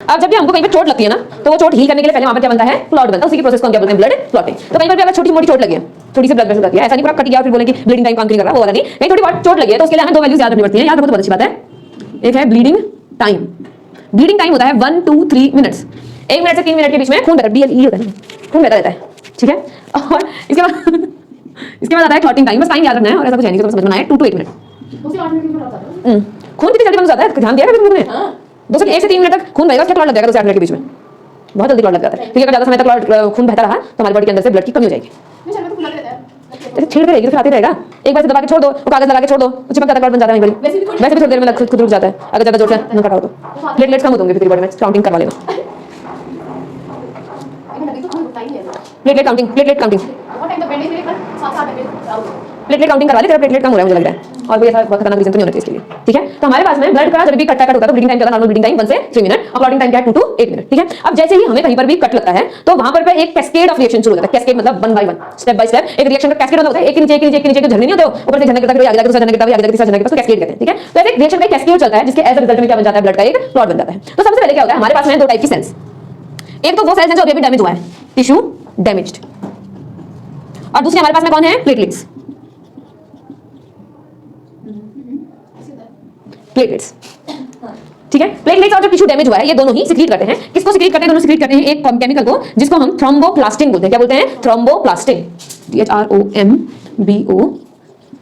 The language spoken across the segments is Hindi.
अब जब भी हमको कहीं पे चोट लगती है ना, तो वो चोट हील करने के लिए पहले वहां पर क्या बनता है, क्लॉट बनता है। उसी की प्रोसेस को हम क्या बोलते हैं, ब्लड क्लॉटिंग। तो कहीं पर भी अगर छोटी मोटी चोट लगी है, थोड़ी सी ब्लड प्रेशर लगती है, ऐसा नहीं पूरा कट गया फिर बोले कि ब्लीडिंग टाइम काम नहीं कर रहा, वो वाला नहीं। कहीं थोड़ी बहुत चोट लगी है तो उसके लिए हमें दो वैल्यूज याद रखनी पड़ती है। याद रखो तो बहुत अच्छी बात है। एक है ब्लीडिंग टाइम। ब्लीडिंग टाइम होता है 1 to 3 मिनट्स। 1 मिनट से 3 मिनट के बीच में खून बहता BLE होता है, खून बहता रहता है, ठीक है। और इसके बाद आता है क्लॉटिंग टाइम। बस टाइम याद रखना है और ऐसा कुछ है नहीं, तो समझना है 2 to 8 मिनट। खून कितनी जल्दी बंद हो जाता है, ध्यान दिया कभी तुमने? 2 से 1 से 3 मिनट तक खून बहेगा, उसके क्लॉट लग जाएगा 2 से 8 मिनट के बीच में, बहुत जल्दी क्लॉट लग जाता है। ठीक है, अगर ज्यादा समय तक क्लॉट खून बहता रहा तो हमारी बॉडी के अंदर से ब्लड की कमी हो जाएगी। ऐसे छेड़ते रहेगी तो फिर आते रहेगा। एक बार से दबा के छोड़ दो, वो कागज लगा के छोड़ दो, वो चिपक जाता है, क्लॉट बन जाता है। वैसे भी थोड़ी देर में खुद रुक जाता है अगर ज्यादा जोर से न कटा हो तो। प्लेटलेट्स कम होंगे फिर बॉडी में, काउंटिंग करवा लेना। प्लेटलेट काउंटिंग प्लेटलेट काउंटिंग करवा ले, तेरा प्लेटलेट कम हो रहा है मुझे लग रहा है, और कोई ऐसा खतरनाक रीजन तो नहीं होना चाहिए इसके लिए। ठीक है, तो हमारे पास में ब्लड का जब भी कट होता है तो ब्लीडिंग टाइम क्या होता है, नॉर्मल ब्लीडिंग टाइम 1 से 3 मिनट, और क्लॉटिंग टाइम क्या है 2 to 8 मिनट। ठीक है, अब जैसे ही हमें कहीं पर भी कट लगता है तो वहां पर एक कैस्केड ऑफ रिएक्शन शुरू हो जाता है। कैस्केड मतलब 1 by 1, स्टेप बाय स्टेप एक रिएक्शन का कैस्केड होता है। एक के नीचे एक के नीचे एक के नीचे झरने नहीं होते, ऊपर से झरने गिरता है, आगे जाकर दूसरा झरना गिरता है, आगे जाकर तीसरा झरना गिरता है, उसको कैस्केड कहते हैं। ठीक है, तो एक रिएक्शन का कैस्केड चलता है जिसके एज अ रिजल्ट में क्या बन जाता है, ब्लड का एक क्लॉट बन जाता है। तो सबसे पहले क्या होता है, हमारे पास में 2 टाइप की सेल्स। एक तो वो सेल्स हैं जो अभी डैमेज हुआ है, टिश्यू डैमेज्ड, और दूसरी हमारे पास में कौन है, प्लेटलेट्स। प्लेटलेट्स, ठीक है। प्लेटलेट्स और जो टिश्यू डैमेज हुआ है ये दोनों ही सिक्रीट करते हैं। किसको सिक्रीट करते हैं, दोनों सिक्रीट करते हैं एक केमिकल को जिसको हम थ्रोम्बोप्लास्टिन बोलते हैं। क्या बोलते हैं, thromboplastin, THROMBO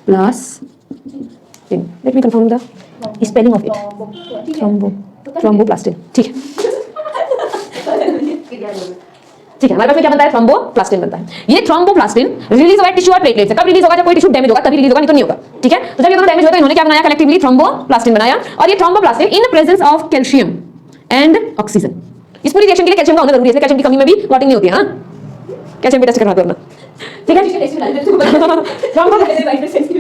plastin. Let me confirm the spelling of it, thromboplastin. ठीक है, ठीक है, हमारे पास में क्या बनता है, थ्रोम्बोप्लास्टिन बनता है। ये थ्रोम्बोप्लास्टिन रिलीज हुआ है टिश्यू और प्लेटलेट से। कब रिलीज होगा, जब कोई टिश्यू डैमेज होगा तभी रिलीज होगा, नहीं तो नहीं होगा। ठीक है, तो जब ये दोनों डैमेज हुए तो इन्होंने क्या बनाया, कलेक्टिवली थ्रोम्बोप्लास्टिन बनाया। और ये thromboplastin in presence of calcium and oxygen, इस पूरी रिएक्शन के लिए कैल्शियम का होना जरूरी है, इसलिए कैल्शियम की कमी में भी क्लॉटिंग नहीं होती है। हां, कैल्शियम भी टेस्ट करवा दो अपना। ठीक है, व्हाइट ब्लड सेल्स की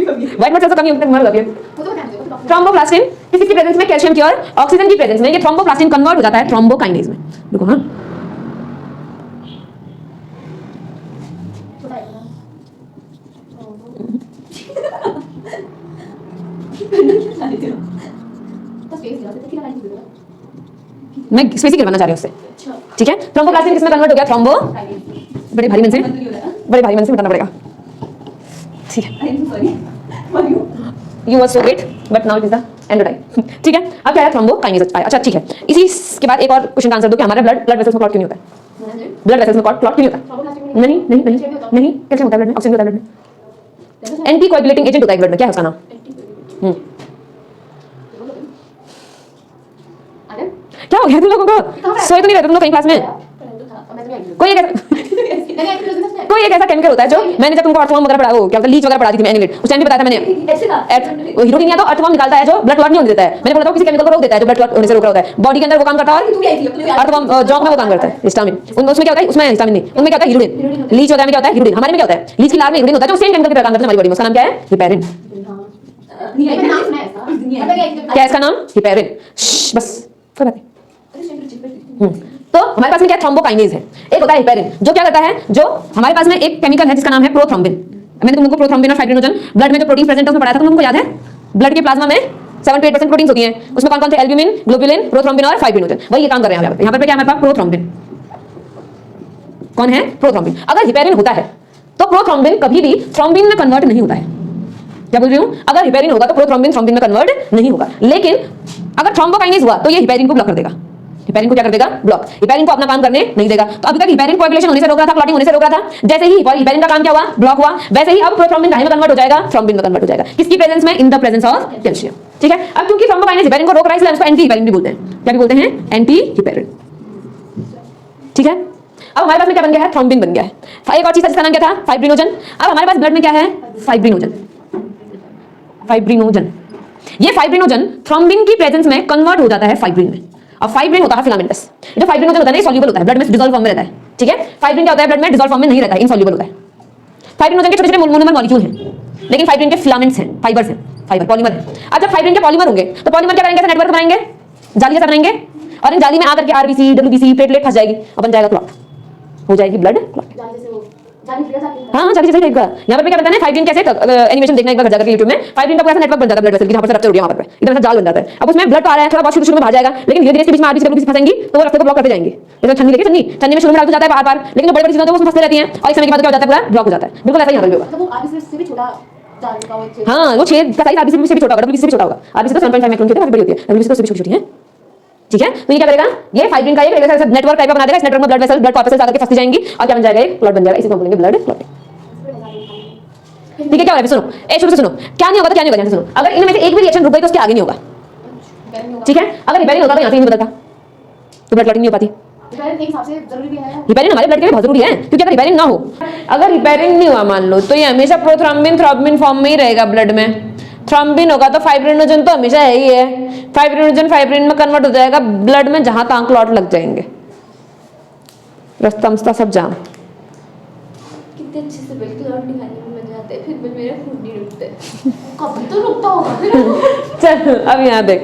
कमी होती है, मर जाती है। थ्रोम्बोप्लास्टिन किसी की प्रेजेंस में कैल्शियम की और ऑक्सीजन की प्रेजेंस में ये थ्रोम्बोप्लास्टिन कन्वर्ट हो जाता है थ्रोम्बोकाइनेज में। देखो, हां मैं स्पेस ही करवाना चाह रही हूं उससे। ठीक है, थ्रोम्बोप्लास्टिन किसमें कन्वर्ट हो गया, थ्रोम्बो, बड़े भारी मन से बताना पड़ेगा। ठीक है, you were so great but now it is the endotype. ठीक है, अब क्या है, थ्रोम्बोकाइनेज। अच्छा ठीक है, इसी के बाद एक और क्वेश्चन का आंसर दो कि हमारा ब्लड वेसल्स में क्लॉट क्यों नहीं होता है। ब्लड वेसल्स में क्लॉट क्यों नहीं होता, नहीं नहीं नहीं नहीं, कैसे होता है ब्लड में, ऑक्सीजन होता है ब्लड में, एंटी कोएगुलेटिंग एजेंट होता है ब्लड में, क्या है उसका नाम, क्या हो गया तुम लोगों को, सोए तो नहीं रहते तुम लोग कहीं क्लास में। कोई एक ऐसा केमिकल होता है जो मैंने जब तुमको अर्थवर्म वगैरह पढ़ा, वो क्या होता है, लीच वगैरह पढ़ाती थी मैं एनिलेट, उस टाइम पे बताया था मैंने। हीरोटिन या तो अर्थवर्म निकालता है जो ब्लड क्लॉट नहीं होने देता है। मैंने बोला था किसी केमिकल को रोक देता है जो ब्लड क्लॉट होने से रोक रहा होता है। बॉडी के अंदर वो काम करता है, और अर्थवर्म जॉक में वो काम करता है, हिस्टामिन। उसमें क्या होता है, उसमें हिस्टामिन नहीं, उनमें क्या होता है, हीरोटिन। लीच वगैरह में क्या होता है, हीरोटिन। हमारे में क्या होता है, लीच की लार में हीरोटिन होता है जो सेम केमिकल के काम करता है हमारी बॉडी में। उसका नाम क्या है, हिपेरिन। क्या है इसका नाम, हिपेरिन। बस कोई बात नहीं। तो हमारे पास में क्या थ्रोम्बोकाइनेज है, एक होता है हिपेरिन जो क्या करता है, जो हमारे पास में एक केमिकल है जिसका नाम है प्रोथ्रोम्बिन। मैंने तुमको प्रोथ्रोम्बिन और फाइब्रिनोजन ब्लड में जो प्रोटीन प्रेजेंट है उसमें पढ़ाया था, तुम लोगों को याद है। ब्लड के प्लाज्मा में 7 to 8% प्रोटीन्स होती हैं, उसमें कौन कौन थे, एल्ब्यूमिन, ग्लोबुलिन, प्रोथ्रोम्बिन और फाइब्रिनोजन। वही ये काम कर रहे हैं यहाँ पे क्या है हमारे पास, प्रोथ्रोम्बिन। कौन है, प्रोथ्रोम्बिन। अगर हिपेरिन होता है तो प्रोथ्रोम्बिन कभी भी थ्रोम्बिन में कन्वर्ट नहीं होता है। क्या बोल रही हूँ, अगर हिपेरिन होगा तो प्रोथ्रोम्बिन थ्रोम्बिन में कन्वर्ट नहीं होगा, लेकिन अगर थ्रोम्बोकाइनेज हुआ तो ये हिपेरिन को ब्लॉक कर देगा। हिपेरिन को क्या कर देगा, ब्लॉक। हिपेरिन को अपना काम करने नहीं देगा। तो अभी तक हिपेरिन कोएगुलेशन होने से रोक रहा था, क्लॉटिंग होने से रोक रहा था। जैसे ही हिपेरिन का काम क्या हुआ, ब्लॉक हुआ, वैसे ही अब प्रोथ्रोम्बिन कहां में कन्वर्ट हो जाएगा, थ्रोम्बिन में कन्वर्ट हो जाएगा। किसकी प्रेजेंस में, in the presence of calcium. ठीक है, अब क्योंकि थ्रोम्बोकाइनेज हिपेरिन को रोक रहा है इसलिए उसको एंटी हिपेरिन भी बोलते हैं। क्या भी बोलते हैं, एंटी हिपेरिन। ठीक है, अब हमारे पास में क्या बन गया है, थ्रोम्बिन बन गया है। एक और चीज जिसका नाम क्या था, फाइब्रिनोजन। अब हमारे पास ब्लड में क्या है, फाइब्रिनोजन। फाइब्रिनोजन, ये फाइब्रिनोजन थ्रोम्बिन की प्रेजेंस में कन्वर्ट हो जाता है फाइब्रिन में। अब फाइब्रिन होता है फिलामेंटस। जो फाइब्रिनोजन होता है ना, सॉल्युबल होता है, ब्लड में डिसॉल्व फॉर्म में रहता है। ठीक है, फाइब्रिन क्या होता है, ब्लड में डिसॉल्व फॉर्म में नहीं रहता है, इनसॉल्युबल होता है। फाइब्रिनोजन के छोटे-छोटे मोनोमर मॉलिक्यूल हैं, लेकिन फाइब्रिन के फिलामेंट्स हैं, फाइबर्स हैं, फाइबर पॉलीमर है। अब जब फाइब्रिन के पॉलीमर होंगे तो पॉलीमर क्या करेंगे, नेटवर्क बनाएंगे, जाली जैसा बनाएंगे, और इन जाली में आकर के आरबीसी, डब्ल्यूबीसी, प्लेटलेट फंस जाएगी और बन जाएगा क्लॉट, हो जाएगी ब्लड क्लॉट। हाँ जाके सही टाइप का। यहाँ पर क्या बताना है फाइब्रिन कैसे एनिमेशन देखना एक बार जाकर यूट्यूब में फाइब्रिन का पूरा नेटवर्क बन जाता है ब्लड वेसल की, जहाँ पर रफ्चर हो गया वहाँ पर इधर से जाल बन जाता है। अब उसमें ब्लड तो आ रहा है थोड़ा बहुत शुरू में बाहर जाएगा, लेकिन धीरे धीरे इसके बीच में आरबीसी डब्ल्यूबीसी फंसेंगी तो वो रास्ते को ब्लॉक करते जाएंगे। जैसे छन्नी देखिए छन्नी में शुरू में डाल जाता है बार बार, लेकिन जो बड़ी बड़ी चीजें वो उसमें फंसते रहती हैं और एक समय के बाद क्या हो जाता है पूरा ब्लॉक हो जाता है। बिल्कुल ऐसा ही यहाँ पर भी होगा। हाँ वो छेद का साइज आरबीसी से भी छोटा होगा, डब्ल्यूबीसी से भी छोटा होगा। आरबीसी तो 7.5 माइक्रोन की होती है, काफी बड़ी होती है, डब्ल्यूबीसी तो उससे भी छोटी छोटी है। ठीक है, तो ये क्या करेगा, ये फाइब्रिन का एक नेटवर्क टाइप का बना देगा। इस नेटवर्क में ब्लड वेसल ब्लड कॉर्पसेल्स आकर के फंसती जाएंगी और क्या बन जाएगा, एक क्लॉट बन जाएगा। इसी को बोलेंगे ब्लड क्लॉटिंग। ठीक है, क्या हो रहा है सुनो, ए शुरू से सुनो, क्या नहीं होगा तो क्या नहीं होगा, ध्यान से सुनो। अगर इनमें से एक भी रिएक्शन रुक गई तो उसके आगे नहीं होगा। ठीक है, अगर रिपेयरिंग होगा तो यहाँ से नहीं बदलता तो ब्लड क्लॉटिंग नहीं हो पाती। रिपेयरिंग हमारे ब्लड के लिए बहुत जरूरी है, क्योंकि अगर रिपेयरिंग ना हो, अगर रिपेयरिंग नहीं हुआ मान लो, तो ये हमेशा प्रोथ्रोम्बिन थ्रोम्बिन फॉर्म में ही रहेगा ब्लड में। थ्रोम्बिन होगा तो फाइब्रिनोजन तो हमेशा है ही है, फाइब्रिनोजन फाइब्रिन में कन्वर्ट हो जाएगा ब्लड में, जहां तहां क्लॉट लग जाएंगे, रास्ता मस्ता सब जाम। कितने अच्छे से ब्लड क्लॉट निकालने में मजा आता है, फिर मेरा खून नहीं रुकता है। कभी तो रुकता होगा फिर। चल अब यहाँ देख,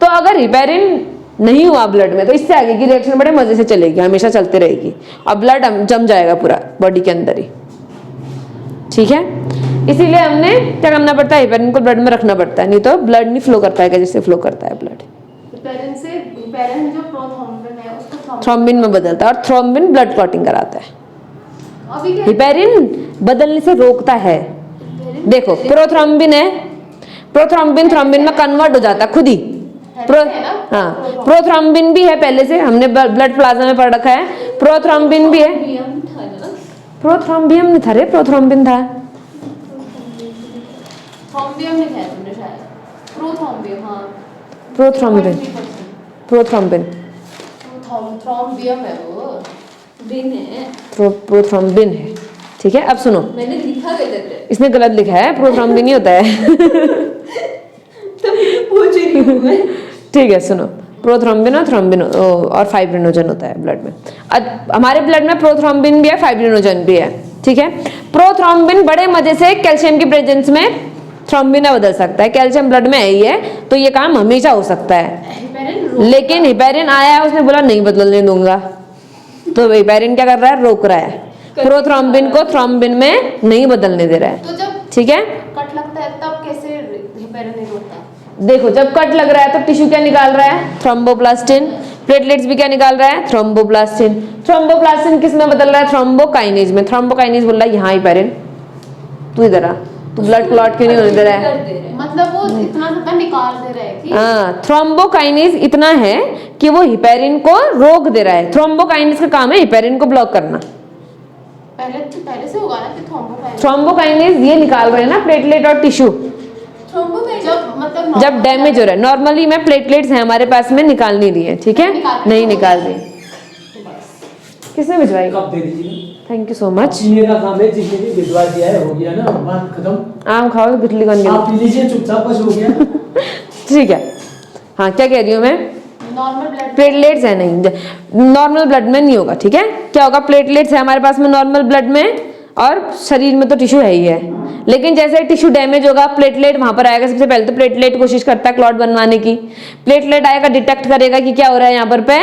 तो अगर रिपेयरिंग नहीं हुआ ब्लड में तो इससे आगे की रिएक्शन बड़े मजे से चलेगी, हमेशा चलते रहेगी और ब्लड जम जाएगा पूरा बॉडी के अंदर ही। ठीक है, इसीलिए हमने क्या करना पड़ता है, हिपेरिन को ब्लड में रखना पड़ता है, नहीं तो ब्लड नहीं फ्लो कर पाएगा जैसे फ्लो करता है ब्लड। हिपेरिन जो प्रोथ्रोम्बिन है उसको थ्रोम्बिन में बदलता है और थ्रोम्बिन ब्लड क्लॉटिंग कराता है। अभी क्या हिपेरिन बदलने से रोकता है। देखो प्रोथ्रोम्बिन है, प्रोथ्रोम्बिन थ्रोम्बिन में कन्वर्ट हो जाता है खुद ही। हाँ प्रोथ्रोम्बिन भी है पहले से, हमने ब्लड प्लाज्मा में पढ़ रखा है, प्रोथ्रोम्बिन भी है। प्रोथ्रोम्बियम नहीं था रे, प्रोथ्रोम्बिन था। थ्रोम्बियम लिखा है तुमने शायद, प्रोथ्रोम्बियम। हाँ प्रोथ्रोम्बिन, प्रोथ्रोम्बिन थ्रोम्बियम है वो, बिन है, प्रोथ्रोम्बिन है। ठीक है, अब सुनो, मैंने लिखा गलत है, इसने गलत लिखा है, प्रोथ्रोम्बिन ही होता है। तो पूछ रही हूँ मैं। ठीक है सुनो, प्रोथ्रोम्बिन और थ्रोम्बिन और फाइब्रिनोजन होता है ब्लड में। हमारे ब्लड में प्रोथ्रोम्बिन भी है, फाइब्रिनोजन भी है। ठीक है, प्रोथ्रोम्बिन बड़े मजे से कैल्शियम की प्रेजेंस में थ्रोम्बिन में बदल सकता है, कैल्शियम ब्लड में है ही है तो ये काम हमेशा हो सकता है। लेकिन हिपेरिन आया है, उसने बोला नहीं बदलने दूंगा, तो हिपेरिन क्या कर रहा है, रोक रहा है, प्रोथ्रोम्बिन को थ्रोम्बिन में नहीं बदलने दे रहा है। तो जब ठीक है, कट लगता है तब कैसे हिपेरिन नहीं होता? देखो जब कट लग रहा है तो टिश्यू क्या निकाल रहा है, थ्रोम्बोप्लास्टिन। प्लेटलेट्स भी क्या निकाल रहा है, थ्रोम्बोप्लास्टिन। थ्रोम्बोप्लास्टिन किस में बदल रहा है, थ्रोम्बोकाइनेज में। थ्रोम्बोकाइनेज बोल रहा है यहाँ हिपेरिन तू इधर आ, तू ब्लड क्लॉट क्यों नहीं होने दे रहा है। मतलब वो इतना सा निकाल दे रहा है कि हाँ, थ्रोम्बोकाइनेज इतना है कि वो हिपेरिन को रोक दे रहा है। थ्रोम्बोकाइनेज का काम है हिपेरिन को ब्लॉक करना। पहले से होगा ना कि थ्रोम्बोकाइनेज ये निकाल रहे हैं ना प्लेटलेट और टिश्यू, जब डैमेज हो रहा है। नॉर्मली में प्लेटलेट्स हैं हमारे पास में, निकाल नहीं रही है। ठीक है, नहीं निकाल रही। किसने भिजवाई? कब दे दीजिए। Thank you so much. मेरा काम है, जिसने भी भिजवा दिया है हो गया ना, बात खत्म। आम खाओ गुठली कौन गया, आप पी लीजिए चुपचाप, बस हो गया। ठीक है। हाँ क्या कह रही हूँ मैं, नॉर्मल ब्लड प्लेटलेट्स है नहीं, नॉर्मल ब्लड में नहीं होगा। ठीक है, क्या होगा, प्लेटलेट्स है हमारे पास में नॉर्मल ब्लड में, और शरीर में तो टिश्यू है ही है। लेकिन जैसे टिश्यू डैमेज होगा प्लेटलेट वहां पर आएगा। सबसे पहले तो प्लेटलेट कोशिश करता है क्लॉट बनवाने की। प्लेटलेट आएगा, डिटेक्ट करेगा कि क्या हो रहा है यहाँ पर पे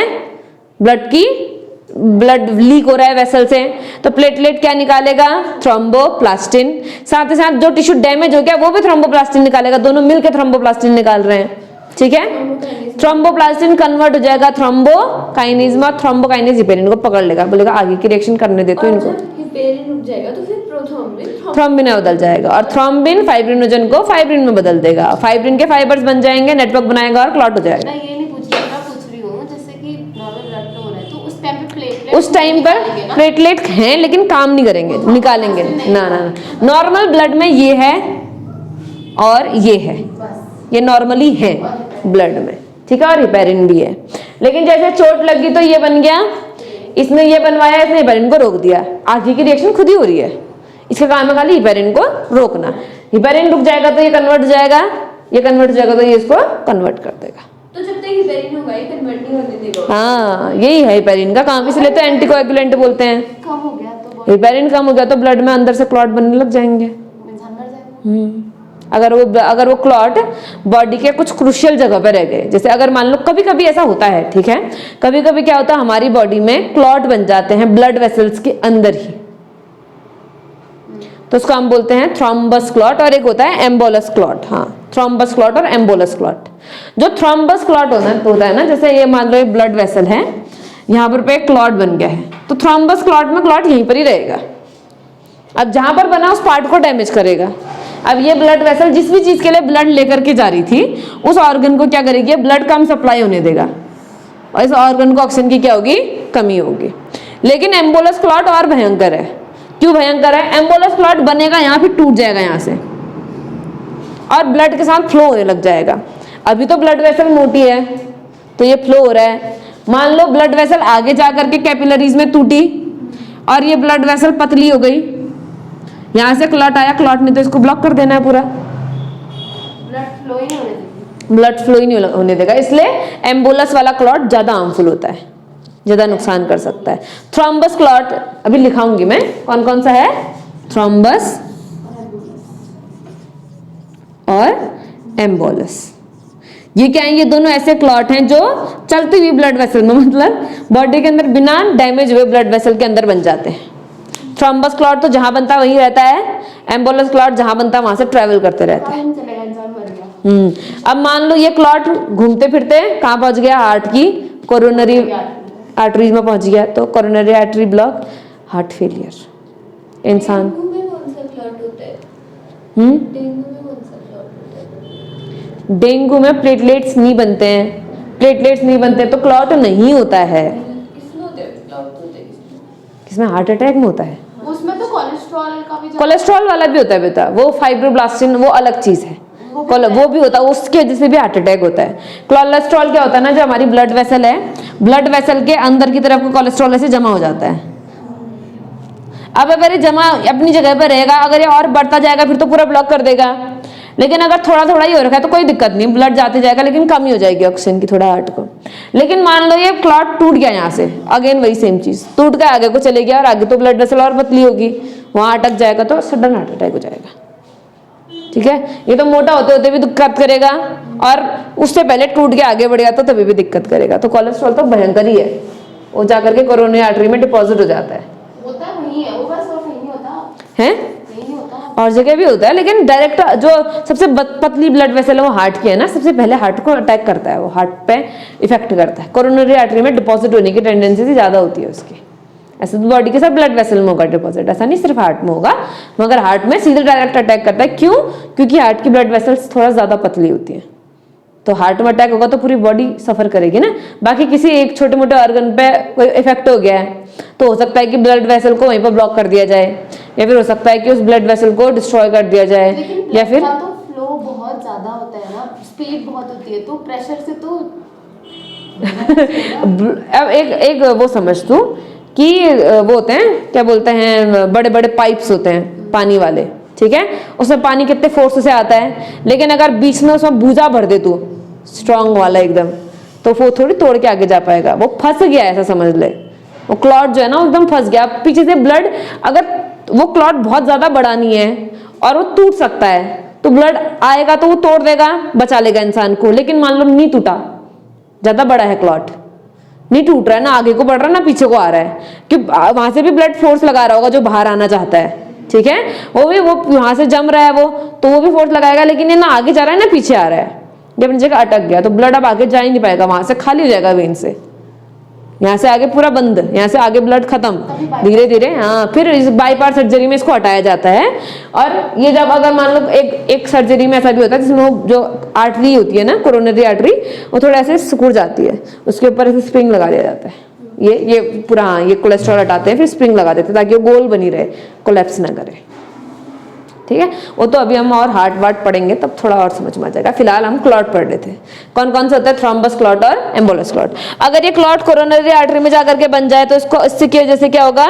ब्लड लीक हो रहा है वेसल से, तो प्लेटलेट क्या निकालेगा, थ्रोम्बोप्लास्टिन। साथ ही साथ जो टिश्यू डैमेज हो गया वो भी थ्रोम्बोप्लास्टिन निकालेगा, दोनों मिलकर थ्रोम्बोप्लास्टिन निकाल रहे हैं। ठीक है, थ्रोम्बोप्लास्टिन कन्वर्ट हो जाएगा थ्रोम्बोकाइनेज में, थ्रोम्बोकाइनेज हिपेरिन को पकड़ लेगा, बोलेगा आगे की रिएक्शन करने दे तो इनको। हिपेरिन रुक जाएगा तो फिर थ्रोम्बिन में बदल जाएगा, और थ्रोम्बिन फाइब्रिनोजन को फाइब्रिन में बदल देगा। फाइब्रिन के फाइबर्स बन जाएंगे, नेटवर्क बनाएगा और क्लॉट हो जाएगा। मैं ये नहीं पूछ रही, मैं पूछ रही हूँ जैसे कि नॉर्मल ब्लड फ्लो हो रहा है तो उस टाइम पे प्लेटलेट, उस टाइम पर प्लेटलेट हैं लेकिन काम नहीं करेंगे, निकालेंगे ना ना। नॉर्मल ब्लड में ये है और ये है, ये नॉर्मली है ब्लड में। ठीक है, और हिपेरिन भी है। लेकिन जैसे चोट लगी तो ये बन गया, इसने ये बनवाया, इसने हिपेरिन को रोक दिया, आगे की रिएक्शन खुद ही हो रही है। इसका काम है खाली हिपेरिन को रोकना। हिपेरिन रुक जाएगा तो ये कन्वर्ट हो जाएगा, ये कन्वर्ट हो जाएगा तो ये इसको कन्वर्ट कर देगा। तो जब तक हिपेरिन होगा ये कन्वर्ट नहीं होने देगा। हाँ यही है हिपेरिन का काम, इसलिए तो एंटीकोएगुलेंट बोलते हैं। कम हो गया तो हिपेरिन कम हो गया तो ब्लड में अंदर से क्लॉट बनने लग जाएंगे। इंसान मर जाएगा। अगर वो क्लॉट बॉडी के कुछ क्रूशियल जगह पर रह गए, जैसे अगर मान लो कभी कभी ऐसा होता है, ठीक है, कभी कभी क्या होता है हमारी बॉडी में क्लॉट बन जाते हैं ब्लड वेसल्स के अंदर ही, तो उसको हम बोलते हैं थ्रोम्बस क्लॉट, और एक होता है एम्बोलस क्लॉट। हाँ, थ्रोम्बस क्लॉट और एम्बोलस क्लॉट। जो थ्रोम्बस क्लॉट होता है ना, जैसे ये मान लो ब्लड वेसल है, यहाँ पर पे क्लॉट बन गया है, तो थ्रोम्बस क्लॉट में क्लॉट यहीं पर ही रहेगा। अब जहां पर बना उस पार्ट को डैमेज करेगा। अब ये ब्लड वेसल जिस भी चीज के लिए ब्लड लेकर के जा रही थी, उस ऑर्गन को क्या करेगी, ब्लड कम सप्लाई होने देगा, और इस ऑर्गन को ऑक्सीजन की क्या होगी, कमी होगी। लेकिन एम्बोलस क्लॉट और भयंकर है। क्यों भयंकर है? एम्बोलस क्लॉट बनेगा यहाँ, फिर टूट जाएगा यहाँ से और ब्लड के साथ फ्लो होने लग जाएगा। अभी तो ब्लड वेसल मोटी है तो ये फ्लो हो रहा है। मान लो ब्लड वेसल आगे जाकर के कैपिलरीज में टूटी और ये ब्लड वेसल पतली हो गई, यहाँ से क्लॉट आया, क्लॉट ने तो इसको ब्लॉक कर देना है पूरा, ब्लड फ्लो ही नहीं होने देगी, ब्लड फ्लो ही नहीं होने देगा। इसलिए एम्बोलस वाला क्लॉट ज्यादा हार्मफुल होता है, ज्यादा नुकसान कर सकता है। थ्रोम्बस क्लॉट अभी लिखाऊंगी मैं कौन कौन सा है, थ्रोम्बस और एम्बोलस। ये क्या है? ये दोनों ऐसे क्लॉट हैं जो चलती हुई ब्लड वेसल में, मतलब बॉडी के अंदर बिना डैमेज हुए ब्लड वेसल के अंदर बन जाते हैं। थ्रोम्बस क्लॉट तो जहां बनता है वहीं रहता है, एम्बोलस क्लॉट जहां बनता है वहां से ट्रेवल करते रहता है। चलेगा, इंसान मर गया। अब मान लो ये क्लॉट घूमते फिरते कहाँ पहुंच गया, हार्ट की कोरोनरी आर्टरीज में पहुंच गया, तो coronary artery block, heart failure. इंसान डेंगू में कौन सा क्लॉट होता है? हम्म डेंगू में कौन सा क्लॉट होता है? डेंगू में प्लेटलेट्स नहीं बनते हैं, प्लेटलेट्स नहीं बनते तो क्लॉट नहीं होता है। किसमें होते हैं क्लॉट? होते हैं किसमें? हार्ट अटैक में होता है। उसमें तो कोलेस्ट्रॉल का भी कोलेस्ट्रॉल वाला भी होता है बेटा, वो फाइब्रोब्लास्टिन, वो अलग चीज है, वो भी होता है, उसकी वजह से भी हार्ट अटैक होता है। कोलेस्ट्रॉल क्या होता है ना, जो हमारी ब्लड वेसल है, ब्लड वेसल के अंदर की तरफ को कोलेस्ट्रॉल ऐसे जमा हो जाता है। अब अगर ये जमा अपनी जगह पर रहेगा, अगर ये और बढ़ता जाएगा फिर तो पूरा ब्लॉक कर देगा। लेकिन अगर थोड़ा थोड़ा ही हो रखा है तो कोई दिक्कत नहीं, ब्लड जाते जाएगा, लेकिन कमी हो जाएगी ऑक्सीजन की थोड़ा हार्ट को। लेकिन मान लो ये क्लॉट टूट गया यहाँ से, अगेन वही सेम चीज, टूट के आगे को चले गया और आगे तो ब्लड वेसल और पतली होगी, वहां अटक जाएगा तो सडन हार्ट अटैक हो जाएगा। ठीक है, ये तो मोटा होते होते भी दिक्कत करेगा और उससे पहले टूट के आगे बढ़ गया तो तभी भी दिक्कत करेगा। तो कोलेस्ट्रॉल तो भयंकर ही है, वो जाकर के कोरोनरी आर्टरी में डिपॉजिट हो जाता है। होता है वही है, वो बस और कहीं नहीं होता है, कहीं नहीं होता, और जगह भी होता है, लेकिन डायरेक्ट जो सबसे पतली ब्लड वेसल है वो हार्ट की है ना, सबसे पहले हार्ट को अटैक करता है, वो हार्ट पे इफेक्ट करता है। कोरोनरी आर्टरी में डिपॉजिट होने की टेंडेंसी ज्यादा होती है उसकी। ऐसे तो बॉडी के सब ब्लड वेसल में होगा डिपॉजिट, ऐसा नहीं सिर्फ हार्ट में होगा, मगर हार्ट में सीधे डायरेक्ट अटैक करता है। क्यों? क्योंकि हार्ट की ब्लड वेसल्स थोड़ा ज्यादा पतली होती है, तो हार्ट में अटैक होगा तो पूरी बॉडी सफर करेगी ना। बाकी किसी एक छोटे मोटे ऑर्गन पे कोई इफेक्ट हो गया है तो हो सकता है कि ब्लड वेसल को वहीं पर ब्लॉक कर दिया जाए, या फिर हो सकता है कि उस ब्लड वेसल को डिस्ट्रॉय कर दिया जाए, या फिर तो फ्लो बहुत ज्यादा होता है ना, स्पीड बहुत होती है, तो प्रेशर से तो अब एक वो समझ तू कि वो होते हैं, क्या बोलते हैं, बड़े बड़े पाइप्स होते हैं पानी वाले, ठीक है, उसमें पानी कितने फोर्स से आता है, लेकिन अगर बीच में उसमें बूजा भर दे तू स्ट्रॉन्ग वाला एकदम, तो वो थोड़ी तोड़ के आगे जा पाएगा, वो फंस गया ऐसा समझ ले। वो क्लॉट जो है ना एकदम फंस गया, पीछे से ब्लड, अगर वो क्लॉट बहुत ज्यादा बड़ा नहीं है और वो टूट सकता है तो ब्लड आएगा तो वो तोड़ देगा, बचा लेगा इंसान को। लेकिन मान लो नहीं टूटा, ज्यादा बड़ा है क्लॉट, नहीं टूट रहा है, ना आगे को बढ़ रहा है ना पीछे को आ रहा है, कि वहां से भी ब्लड फोर्स लगा रहा होगा जो बाहर आना चाहता है, ठीक है, वो वहां से जम रहा है वो, तो वो भी फोर्स लगाएगा, लेकिन ये ना आगे जा रहा है ना पीछे आ रहा है, जब अपनी जगह अटक गया तो ब्लड अब आगे जा ही नहीं पाएगा, वहां से खाली हो जाएगा वेन से, यहाँ से आगे पूरा बंद, यहाँ से आगे ब्लड खत्म धीरे धीरे। हाँ, फिर इस बाईपास सर्जरी में इसको हटाया जाता है। और ये जब अगर मान लो एक सर्जरी में ऐसा भी होता है जिसमें जो आर्टरी होती है ना, कोरोनरी आर्टरी, वो थोड़ा ऐसे सिकुड़ जाती है, उसके ऊपर ऐसे स्प्रिंग लगा दिया जाता है। ये पूरा, हाँ, ये कोलेस्ट्रॉल हटाते हैं फिर स्प्रिंग लगा देते हैं ताकि वो गोल बनी रहे, कोलैप्स ना करे। ठीक है, वो तो अभी हम और हार्ट वार्ट पढ़ेंगे तब थोड़ा और समझ में आ जाएगा। फिलहाल हम क्लॉट पढ़ रहे थे, कौन कौन से होता है, थ्रोम्बस क्लॉट और एम्बोलस क्लॉट। अगर ये क्लॉट कोरोनरी आर्टरी में जाकर के बन जाए तो इसकी वजह से क्या होगा,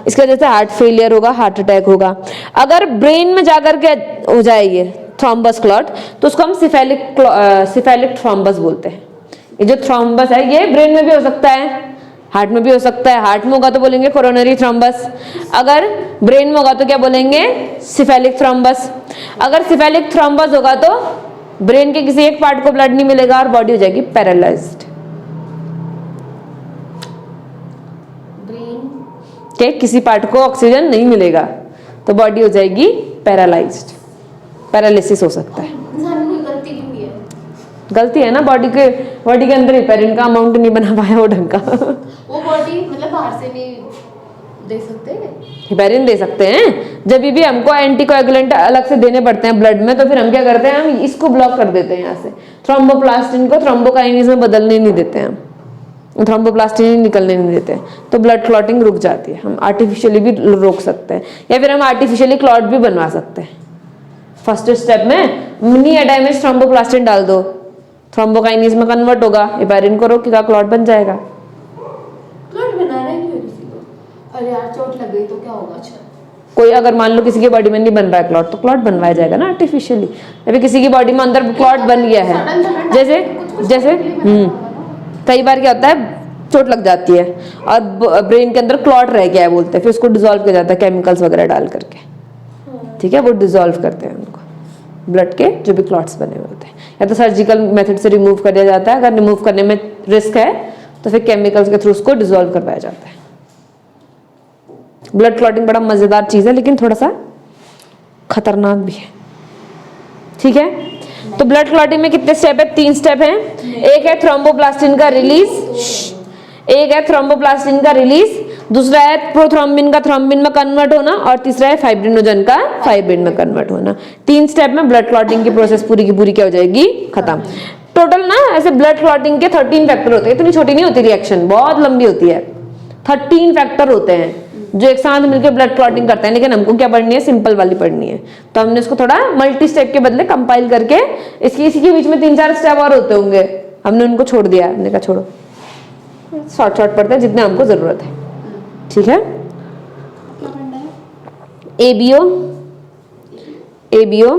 इसकी वजह से हार्ट फेलियर होगा, हार्ट अटैक होगा। अगर ब्रेन में जाकर के हो जाए ये थ्रोम्बस क्लॉट तो उसको हम सिफेलिक थ्रोम्बस बोलते हैं। ये जो थ्रोम्बस है ये ब्रेन में भी हो सकता है, हार्ट में भी हो सकता है, हार्ट में होगा तो बोलेंगे कोरोनरी थ्रोम्बस, अगर ब्रेन में होगा तो क्या बोलेंगे, सिफेलिक थ्रोम्बस। अगर सिफेलिक थ्रोम्बस होगा तो ब्रेन के किसी एक पार्ट को ब्लड नहीं मिलेगा और बॉडी हो जाएगी पैरालाइज्ड। ब्रेन के किसी पार्ट को ऑक्सीजन नहीं मिलेगा तो बॉडी हो जाएगी पैरालाइज्ड, पैरालिसिस हो सकता है। इंसान कोई गलती क्यों है? गलती है ना, बॉडी के अंदर हेपेरिन का अमाउंट नहीं बना पाया वो ढंग का। वो बॉडी मतलब बाहर से नहीं दे सकते हैं? हेपेरिन दे सकते हैं, जब भी हमको एंटीकोएगुलेंट अलग से देने पड़ते हैं ब्लड में, तो फिर हम क्या करते हैं, हम इसको ब्लॉक कर देते हैं यहाँ से, थ्रोम्बोप्लास्टिन को थ्रोम्बोकाइनेज में बदलने नहीं देते हैं, थ्रोम्बोप्लास्टिन निकलने नहीं देते हैं, तो ब्लड क्लॉटिंग रुक जाती है। हम आर्टिफिशियली भी रोक सकते हैं, या फिर हम आर्टिफिशियली क्लॉट भी बनवा सकते हैं। फर्स्ट स्टेप में मिनी एडाइमेज थ्रोम्बोप्लास्टिन डाल दो, थ्रोम्बोकाइनेज में कन्वर्ट होगा, हेपेरिन को रोकेगा, क्लॉट बन जाएगा। क्लॉट बनाना ही नहीं है किसी को। अरे यार चोट लग गई तो क्या होगा? अच्छा कोई अगर मान लो किसी की बॉडी में नहीं बन रहा है क्लॉट, तो क्लॉट बनवाया जाएगा ना आर्टिफिशियली। या फिर किसी की बॉडी में अंदर क्लॉट बन गया है, जैसे जैसे कई बार क्या होता है, चोट लग जाती है और ब्रेन के अंदर क्लॉट रह गया है बोलते हैं, फिर उसको डिसॉल्व किया जाता है केमिकल्स वगैरह डाल करके, ठीक है, वो डिसॉल्व करते हैं उनको, ब्लड के जो भी क्लॉट्स बने हुए होते हैं, या तो सर्जिकल मेथड से रिमूव कर दिया जाता है, अगर रिमूव करने में रिस्क है तो फिर केमिकल्स के थ्रू उसको डिसॉल्व करवाया जाता है। ब्लड क्लॉटिंग बड़ा मजेदार चीज है, लेकिन थोड़ा सा खतरनाक भी है, ठीक है। तो ब्लड क्लॉटिंग में कितने स्टेप है? 3 स्टेप हैं। एक है थ्रोम्बोप्लास्टिन का रिलीज, एक है थ्रोम्बोप्लास्टिन का रिलीज, दूसरा है प्रोथ्रोम्बिन का थ्रोम्बिन में कन्वर्ट होना, और तीसरा है फाइब्रिनोजन का फाइब्रिन में कन्वर्ट होना। 3 स्टेप में ब्लड क्लॉटिंग की प्रोसेस पूरी की पूरी क्या हो जाएगी, खत्म। टोटल ना ऐसे ब्लड क्लॉटिंग के 13 फैक्टर होते हैं, इतनी छोटी नहीं होती रिएक्शन, बहुत लंबी होती है। 13 फैक्टर होते हैं जो एक साथ मिलकर ब्लड क्लॉटिंग करते हैं, लेकिन हमको क्या पढ़नी है, सिंपल वाली पढ़नी है, तो हमने इसको थोड़ा मल्टी स्टेप के बदले कंपाइल करके, इसी के बीच में 3-4 स्टेप और होते होंगे, हमने उनको छोड़ दिया, हमने कहा छोड़ो, शॉर्ट शॉर्ट पढ़ते हैं जितने हमको जरूरत है, ठीक है। क्या पढ़ना है? एबीओ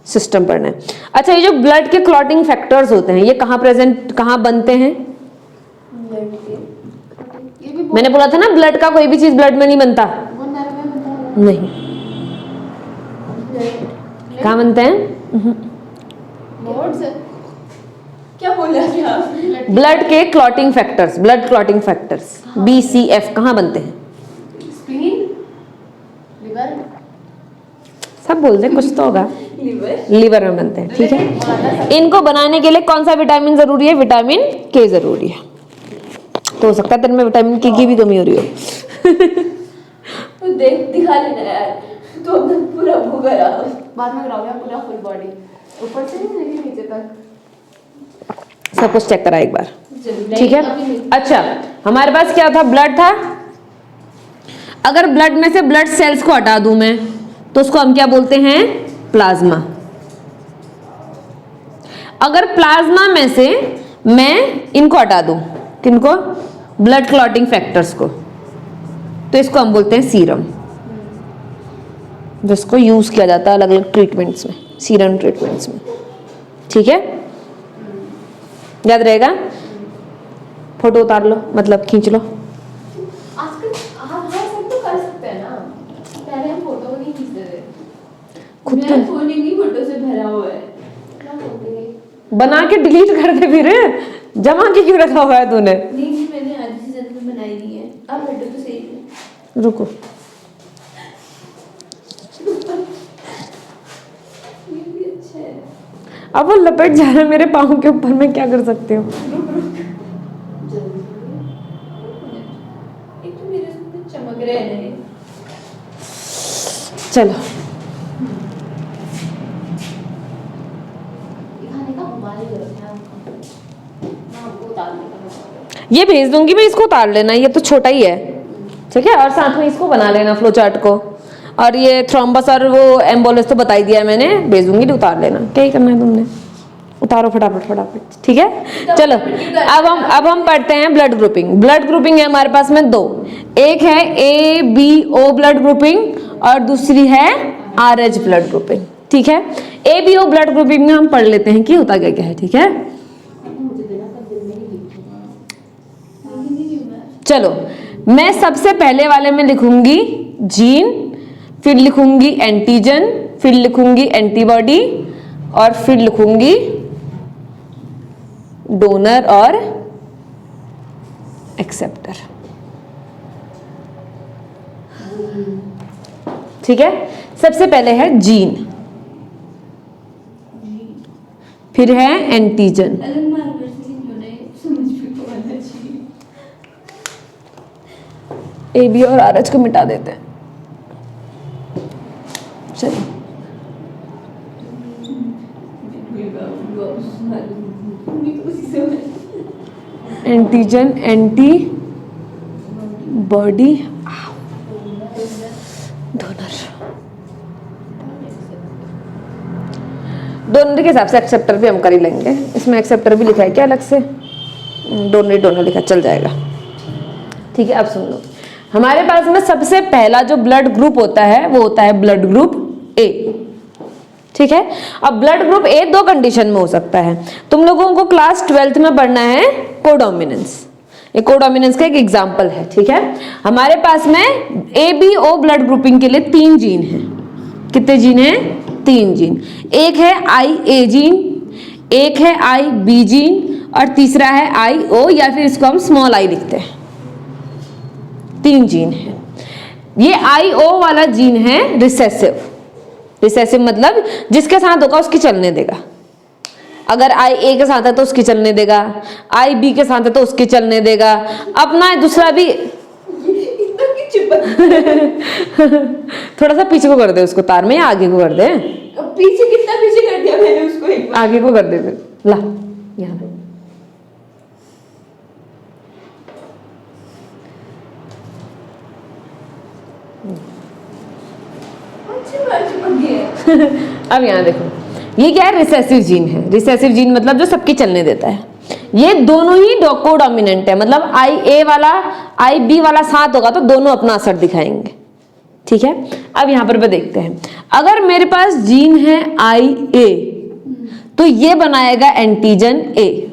सिस्टम पढ़ना है। अच्छा, ये जो ब्लड के क्लॉटिंग फैक्टर्स होते हैं, ये कहाँ बनते हैं? ब्लड के ये भी मैंने बोला था ना, ब्लड का कोई भी चीज ब्लड में नहीं बनता, वो नर्व में बनता है। नहीं, कहाँ बनते हैं? नोड्स क्या बोला क्या? ब्लड के clotting factors, blood clotting factors BCF कहाँ बनते हैं? स्प्लीन, लिवर, सब बोलते हैं, कुछ तो होगा, लीवर में बनते हैं, ठीक है। इनको बनाने के लिए कौन सा विटामिन जरूरी है? विटामिन के जरूरी है। तो हो सकता है तेरे में विटामिन के की भी कमी हो रही हो। तो देख दिखा लेना यार, तो अपना पूरा भूगा रहा, बाद में कराओगे पूरा फुल बॉडी, ऊपर से नहीं लेके नीचे तक सब कुछ चेक करा एक बार, जरूर। ठीक है। अच्छा, हमारे पास क्या था? ब्लड था। अगर ब्लड में से ब्लड सेल्स को हटा दूं मैं, तो उसको हम क्या बोलते हैं? प्लाज्मा। अगर प्लाज्मा में से मैं इनको हटा दूं, किनको? ब्लड क्लॉटिंग फैक्टर्स को, तो इसको हम बोलते हैं सीरम, जिसको यूज किया जाता है अलग अलग ट्रीटमेंट्स में, सीरम ट्रीटमेंट्स में, ठीक है, याद रहेगा। फोटो उतार लो, मतलब खींच लो। आजकल हाँ सब तो कर सकते हैं ना, पहले हम फोटो नहीं खींचते थे, खुद मेरा तो फोन ही फोटो से भरा हुआ है, क्या बोलेंगे? बना के डिलीट कर दे, फिर जमा के क्यों रखा हुआ है तूने? नहीं मैंने आधी से ज्यादा बनाई नहीं है, अब फोटो तो सही है। रुको, ये भी अच्छा है। अब वो लपेट जा रहा है मेरे पाँव के ऊपर, मैं क्या कर सकती हूँ? एक तो मेरे सामने चमक रहे हैं। चलो, दिखाने का हमारी जरूरत है हमको उतारने का। ये भेज दूंगी मैं, इसको उतार लेना, ये तो छोटा ही है, ठीक है, और साथ में इसको बना लेना फ्लो चार्ट को, और ये थ्रोम्बस और वो एम्बोलस तो बता ही दिया मैंने, भेज दूंगी, तो उतार लेना, क्या ही करना है तुमने, उतारो फटाफट फटाफट, ठीक है। चलो, अब हम पढ़ते हैं ब्लड ग्रुपिंग। ब्लड ग्रुपिंग है हमारे पास में 2, एक है ABO ब्लड ग्रुपिंग और दूसरी है RH ब्लड ग्रुपिंग, ठीक है। ABO ब्लड ग्रुपिंग में हम पढ़ लेते हैं कि होता क्या क्या है, ठीक है। मुझे देना पर दिल में ही लिखूंगा, नहीं मैं चलो मैं सबसे पहले वाले में लिखूंगी जीन, फिर लिखूंगी एंटीजन, फिर लिखूंगी एंटीबॉडी और फिर लिखूंगी डोनर और एक्सेप्टर। ठीक है, सबसे पहले है जीन, फिर है एंटीजन, ए बी और आर एच को मिटा देते हैं। चलिए antigen, anti body, donor. Donor के हिसाब से एक्सेप्टर भी हम कर ही लेंगे, इसमें एक्सेप्टर भी लिखा है क्या अलग से? डोनर डोनर लिखा, चल जाएगा। ठीक है, अब सुन लो, हमारे पास में सबसे पहला जो ब्लड ग्रुप होता है वो होता है ब्लड ग्रुप ए। ठीक है, अब ब्लड ग्रुप ए दो कंडीशन में हो सकता है। तुम लोगों को क्लास 12th में पढ़ना है कोडोमिनेंस, ये कोडोमिनेंस का एक एग्जांपल है। ठीक है, हमारे पास में A B O blood grouping के लिए 3 जीन है। कितने जीन है? 3 जीन। एक है आई ए जीन, एक है आई बी जीन और तीसरा है आई ओ, या फिर इसको हम स्मॉल आई लिखते हैं। 3 जीन है। ये आई ओ वाला जीन है रिसेसिव। रिसेसिव मतलब जिसके साथ होगा उसकी चलने देगा। अगर आई ए के साथ है तो उसकी चलने देगा, आई बी के साथ है तो उसकी चलने देगा, अपना दूसरा भी थोड़ा सा पीछे को कर दे उसको तार में, या आगे को कर दे। पीछे कितना पीछे कर दिया मैंने उसको, एक बार आगे को कर दे फिर, ला यहाँ अब यहाँ देखो, ये क्या है? रिसेसिव जीन है। रिसेसिव जीन मतलब जो सबकी चलने देता है। ये दोनों ही कोडोमिनेंट है, मतलब आई ए वाला आई बी वाला साथ होगा तो दोनों अपना असर दिखाएंगे। ठीक है, अब यहाँ पर देखते हैं, अगर मेरे पास जीन है आई ए तो ये बनाएगा antigen A.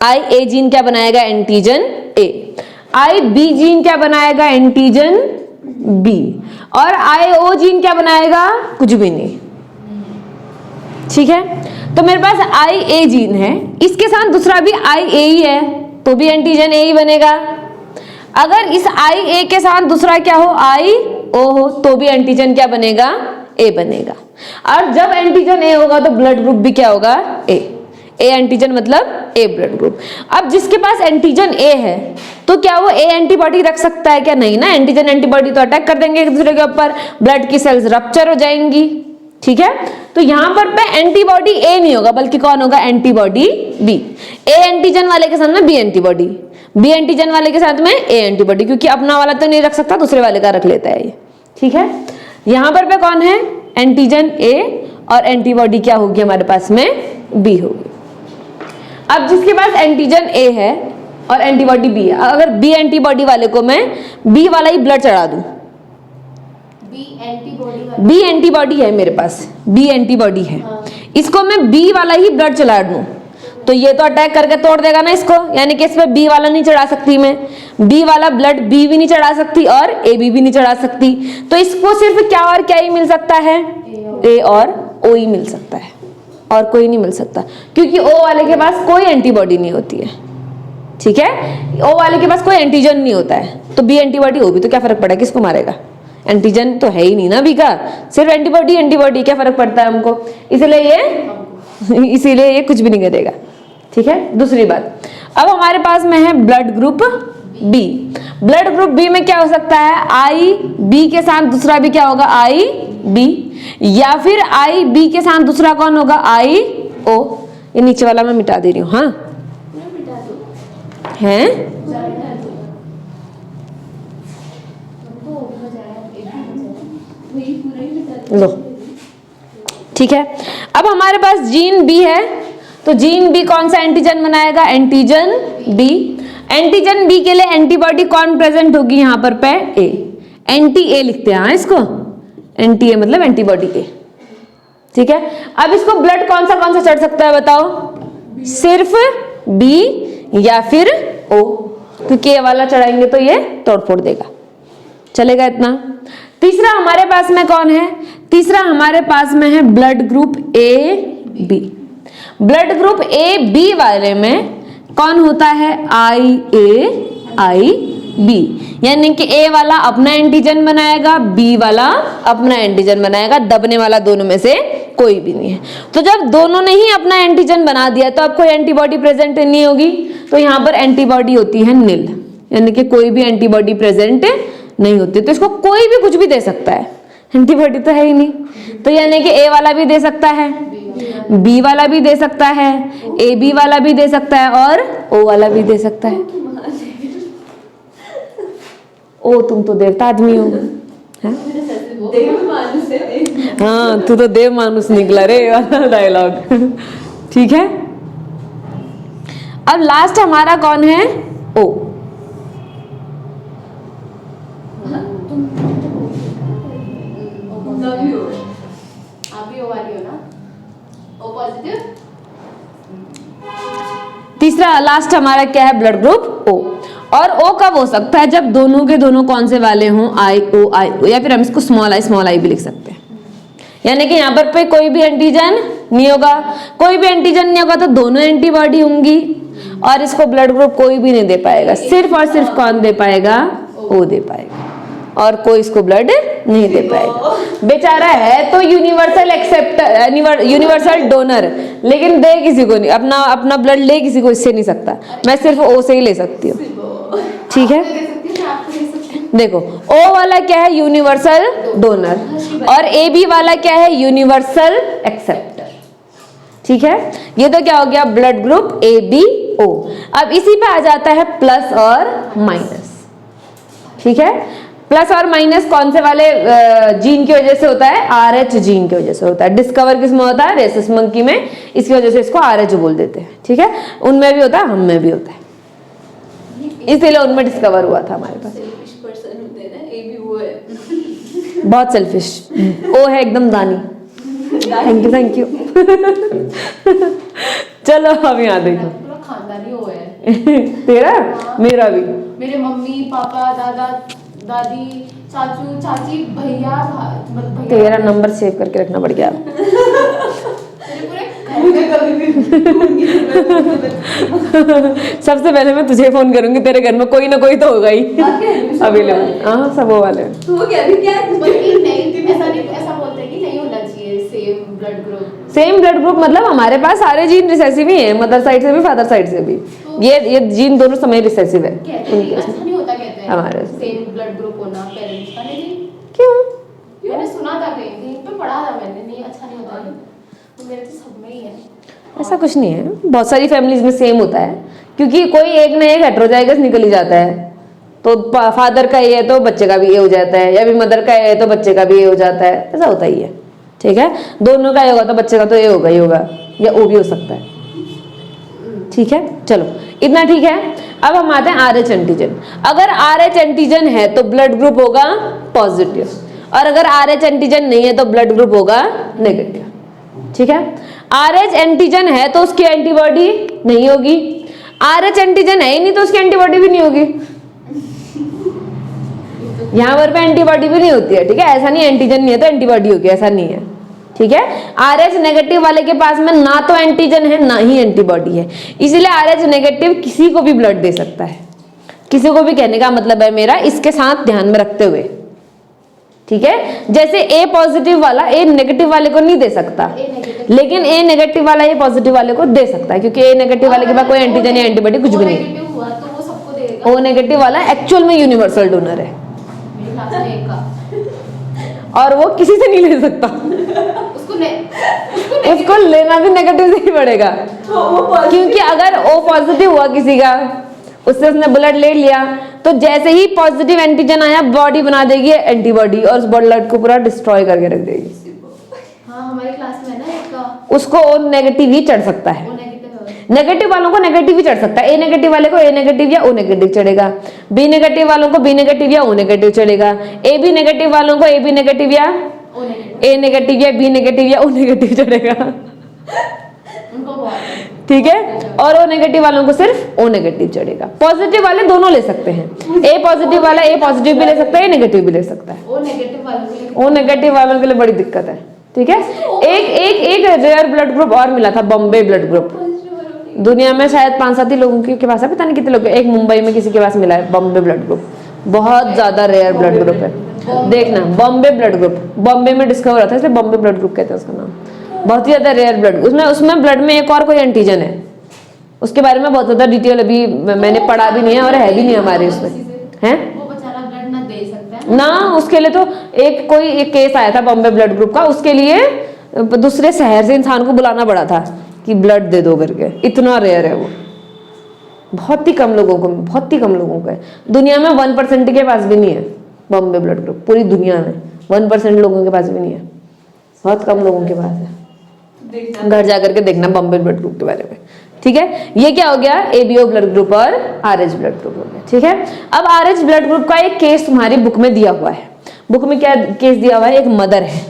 I A gene क्या बनाएगा? Antigen A. I B gene क्या बनाएगा? Antigen B. और आई ओ जीन क्या बनाएगा? कुछ भी नहीं। ठीक है, तो मेरे पास आई ए जीन है, इसके साथ दूसरा भी आई ए ही है तो भी एंटीजन ए ही बनेगा। अगर इस आई ए के साथ दूसरा क्या हो? आई ओ हो तो भी एंटीजन क्या बनेगा? ए बनेगा। और जब एंटीजन ए होगा तो ब्लड ग्रुप भी क्या होगा? ए। ए एंटीजन मतलब ए ब्लड ग्रुप। अब जिसके पास एंटीजन ए है तो क्या वो ए एंटीबॉडी रख सकता है क्या? नहीं ना, एंटीजन एंटीबॉडी तो अटैक कर देंगे एक दूसरे के ऊपर, ब्लड की सेल्स रप्चर हो जाएंगी। ठीक है, तो यहां पर पे एंटीबॉडी ए नहीं होगा बल्कि कौन होगा? Antibody B. ए एंटीजन वाले के साथ में बी एंटीबॉडी, बी एंटीजन वाले के साथ में ए एंटीबॉडी, क्योंकि अपना वाला तो नहीं रख सकता, दूसरे वाले का रख लेता है ये। ठीक है, यहां पर पे कौन है? एंटीजन ए और एंटीबॉडी क्या होगी हमारे पास में? बी होगी। अब जिसके पास एंटीजन ए है और एंटीबॉडी बी है, अगर बी एंटीबॉडी वाले को मैं बी वाला ही ब्लड चढ़ा दूं, बी एंटीबॉडी है मेरे पास, बी एंटीबॉडी है, इसको मैं बी वाला ही ब्लड चढ़ा दूं तो ये तो अटैक करके तोड़ देगा ना इसको, यानी कि इसमें बी वाला नहीं चढ़ा सकती मैं, बी वाला ब्लड बी भी नहीं चढ़ा सकती और ए बी भी नहीं चढ़ा सकती, तो इसको सिर्फ क्या और क्या ही मिल सकता है? ए और ओ ही मिल सकता है, और कोई नहीं मिल सकता, क्योंकि ओ वाले के पास कोई एंटीबॉडी नहीं होती है। ठीक है, ओ वाले के पास कोई एंटीजन नहीं होता है, तो बी एंटीबॉडी हो भी तो क्या फर्क पड़ा? किसको मारेगा? एंटीजन तो है ही नहीं ना बी का, सिर्फ एंटीबॉडी एंटीबॉडी, क्या फर्क पड़ता है हमको? इसीलिए ये कुछ भी नहीं करेगा। ठीक है, दूसरी बात, अब हमारे पास में है blood group B. Blood group B में क्या हो सकता है? आई बी के साथ दूसरा भी क्या होगा? आई बी, या फिर आई बी के साथ दूसरा कौन होगा? आई ओ। ये नीचे वाला मैं मिटा दे रही हूँ। हाँ हैं, लो ठीक है। अब हमारे पास जीन बी है, तो जीन बी कौन सा एंटीजन बनाएगा? Antigen B. एंटीजन बी के लिए एंटीबॉडी कौन प्रेजेंट होगी यहाँ पर? पे ए, एंटी ए लिखते हैं। हाँ, इसको एंटी ए मतलब एंटीबॉडी ए। ठीक है, अब इसको ब्लड कौन सा चढ़ सकता है बताओ? सिर्फ बी या फिर ओ। क्योंकि ये वाला चढ़ाएंगे तो ये तोड़ फोड़ देगा। चलेगा इतना। तीसरा हमारे पास में कौन है? तीसरा हमारे पास में है blood group A B. Blood group A B वाले में कौन होता है? आई ए आई बी, यानी कि ए वाला अपना एंटीजन बनाएगा, बी वाला अपना एंटीजन बनाएगा, दबने वाला दोनों में से कोई भी नहीं है। तो जब दोनों ने ही अपना एंटीजन बना दिया तो अब कोई एंटीबॉडी प्रेजेंट नहीं होगी, तो यहाँ पर एंटीबॉडी होती है निल, यानी कि कोई भी एंटीबॉडी प्रेजेंट नहीं होती। तो इसको कोई भी कुछ भी दे सकता है, एंटीबॉडी तो है ही नहीं, तो यानी कि ए वाला भी दे सकता है, बी वाला भी दे सकता है, ए बी वाला भी दे सकता है और ओ वाला भी दे सकता है। ओ तुम तो देवता आदमी हो, हाँ तू तो देव मानुस निकला रे वाला डायलॉग। ठीक है, अब लास्ट हमारा कौन है? ओ। तीसरा लास्ट हमारा क्या है? Blood group O. और ओ कब हो सकता है? जब दोनों के दोनों कौन से वाले हों? आई ओ, या फिर हम इसको स्मॉल आई भी लिख सकते हैं। यानी कि यहाँ पर कोई भी एंटीजन नहीं होगा, कोई भी एंटीजन नहीं होगा तो दोनों एंटीबॉडी होंगी, और इसको ब्लड ग्रुप कोई भी नहीं दे पाएगा, सिर्फ और सिर्फ कौन दे पाएगा? ओ दे पाएगा, और कोई इसको ब्लड नहीं दे पाएगा। बेचारा है तो यूनिवर्सल एक्सेप्टर, यूनिवर्सल डोनर, लेकिन दे किसी को नहीं, अपना ब्लड ले किसी को इससे नहीं सकता। मैं सिर्फ ओ से ही ले सकती हूँ। ठीक है, देखो ओ वाला क्या है? यूनिवर्सल डोनर, और ए बी वाला क्या है? Universal acceptor. ठीक है, ये तो क्या हो गया? Blood group A B O. अब इसी पे आ जाता है प्लस और माइनस। ठीक है, प्लस और माइनस कौन से वाले जीन की वजह से होता है? RH जीन की वजह से होता है। डिस्कवर किसमें होता है? रेसस मंकी में, इसकी वजह से इसको RH बोल देते हैं। ठीक है, उनमें भी होता है, हम में भी होता है, इसीलिए उनमें डिस्कवर हुआ था हमारे पास। सेल्फिश पर्सन होते हैं ना, ए भी वो है। बहुत सेल्फिश, ओ है एकदम दानी। थैंक यू चलो अब यहाँ देखो, पूरा खानदानी वो है। तेरा मेरा भी, मेरे मम्मी पापा दादा दादी चाचू चाची भैया तेरा नंबर सेव करके रखना पड़ गया। सबसे पहले मैं तुझे फोन करूंगी, तेरे घर में कोई ना कोई तो होगा ही अवेलेबल। हाँ सब वो वाले तो वो क्या नहीं, ऐसा बोलते हैं कि नहीं होना चाहिए same blood group. Same blood group मतलब हमारे पास सारे जीन रिसेसिव ही हैं, मदर साइड से भी फादर साइड से भी। ये जीन दोनों समय रिसेसिव है। अच्छा नहीं होता कहते हैं हमारे सेम ब्लड ग्रुप होना पेरेंट्स का। नहीं क्यों? मैंने सुना था कहीं पे पढ़ा था मैंने, नहीं अच्छा नहीं होता, तो मेरे तो सब में ही है। ऐसा कुछ नहीं है, बहुत सारी फैमिलीज में सेम होता है, क्योंकि कोई एक ना एक हेटेरोजाइगस निकल ही जाता है। तो फादर का ये है तो बच्चे का भी ये हो जाता है, या फिर मदर का ये है तो बच्चे का भी ये हो जाता है, ऐसा होता ही है। ठीक है, दोनों का ये होगा तो बच्चे का तो ये होगा ही होगा, या वो भी हो सकता है। ठीक है, चलो इतना ठीक है। अब हम आते हैं RH एंटीजन। अगर RH एंटीजन है तो ब्लड ग्रुप होगा पॉजिटिव, और अगर RH एंटीजन नहीं है तो ब्लड ग्रुप होगा नेगेटिव। ठीक है, RH एंटीजन है तो उसकी एंटीबॉडी नहीं होगी, RH एंटीजन है ही नहीं तो उसकी एंटीबॉडी भी नहीं होगी। यहाँ पर पे एंटीबॉडी भी नहीं होती है। ठीक है, ऐसा नहीं एंटीजन नहीं है तो एंटीबॉडी होगी, ऐसा नहीं है। ठीक है, RH नेगेटिव वाले के पास में ना तो एंटीजन है ना ही एंटीबॉडी है, इसीलिए RH नेगेटिव किसी को भी ब्लड दे सकता है। किसी को भी कहने का मतलब है मेरा, इसके साथ ध्यान में रखते हुए। ठीक है, जैसे A पॉजिटिव वाला A नेगेटिव वाले को नहीं दे सकता, लेकिन A नेगेटिव वाला A पॉजिटिव वाले को दे सकता है, क्योंकि A नेगेटिव वाले के पास कोई एंटीजन या एंटीबॉडी कुछ भी नहीं है। O नेगेटिव वाला एक्चुअल में यूनिवर्सल डोनर है, और वो किसी से नहीं ले सकता। उसको लेना भी नेगेटिव से ही पड़ेगा, क्योंकि अगर O पॉजिटिव हुआ किसी का, उससे उसने ब्लड ले लिया, तो जैसे ही पॉजिटिव एंटीजन आया बॉडी बना देगी एंटीबॉडी, और उस ब्लड को पूरा डिस्ट्रॉय करके रख देगी। हाँ, हमारे क्लास में ना एक उसको O नेगेटिव ही चढ़ सकता है, नेगेटिव वालों को नेगेटिव ही चढ़ सकता है। A नेगेटिव वाले को A नेगेटिव या O नेगेटिव चढ़ेगा, B नेगेटिव वालों को B नेगेटिव या O नेगेटिव चढ़ेगा, AB नेगेटिव वालों को AB नेगेटिव या A नेगेटिव या B नेगेटिव या O नेगेटिव चढ़ेगा। ठीक है, और ओ नेगेटिव वालों को सिर्फ ओ नेगेटिव चढ़ेगा। पॉजिटिव वाले दोनों ले सकते हैं, ए पॉजिटिव वाला ए पॉजिटिव भी ले सकता है, ए नेगेटिव भी ले सकता है। ओ नेगेटिव वालों के लिए ओ नेगेटिव वालों के लिए बड़ी दिक्कत है, ठीक है। एक रेयर ब्लड ग्रुप और मिला था, बॉम्बे ब्लड ग्रुप। दुनिया में शायद 5-7 ही लोगों के पास है, पता नहीं कितने लोग, एक मुंबई में किसी के पास मिला है बॉम्बे ब्लड ग्रुप, बहुत ज्यादा रेयर ब्लड ग्रुप है। देखना बॉम्बे ब्लड ग्रुप, बॉम्बे में डिस्कवर हुआ था इसलिए बॉम्बे ब्लड ग्रुप कहते हैं उसका नाम। बहुत ही ज्यादा रेयर ब्लड, उसमें ब्लड में एक और कोई एंटीजन है, उसके बारे में बहुत ज्यादा डिटेल अभी मैंने पढ़ा भी नहीं है और है भी नहीं हमारे उसमें, है वो बेचारा ब्लड ना दे सकता है ना। उसके लिए तो एक केस आया था बॉम्बे ब्लड ग्रुप का, उसके लिए दूसरे शहर से इंसान को बुलाना पड़ा था कि ब्लड दे दो करके, इतना रेयर है वो। बहुत ही कम लोगों को है दुनिया में, 1% के पास भी नहीं है बॉम्बे ब्लड ग्रुप, पूरी दुनिया में 1% लोगों के पास भी नहीं है, बहुत कम लोगों के पास है। घर जाकर के देखना बॉम्बे ब्लड ग्रुप के बारे में, ठीक है। ये क्या हो गया, एबीओ ब्लड ग्रुप और आरएच ब्लड ग्रुप हो गया, ठीक है। अब आरएच ब्लड ग्रुप का एक केस तुम्हारी बुक में दिया हुआ है। बुक में क्या केस दिया हुआ है, एक मदर है,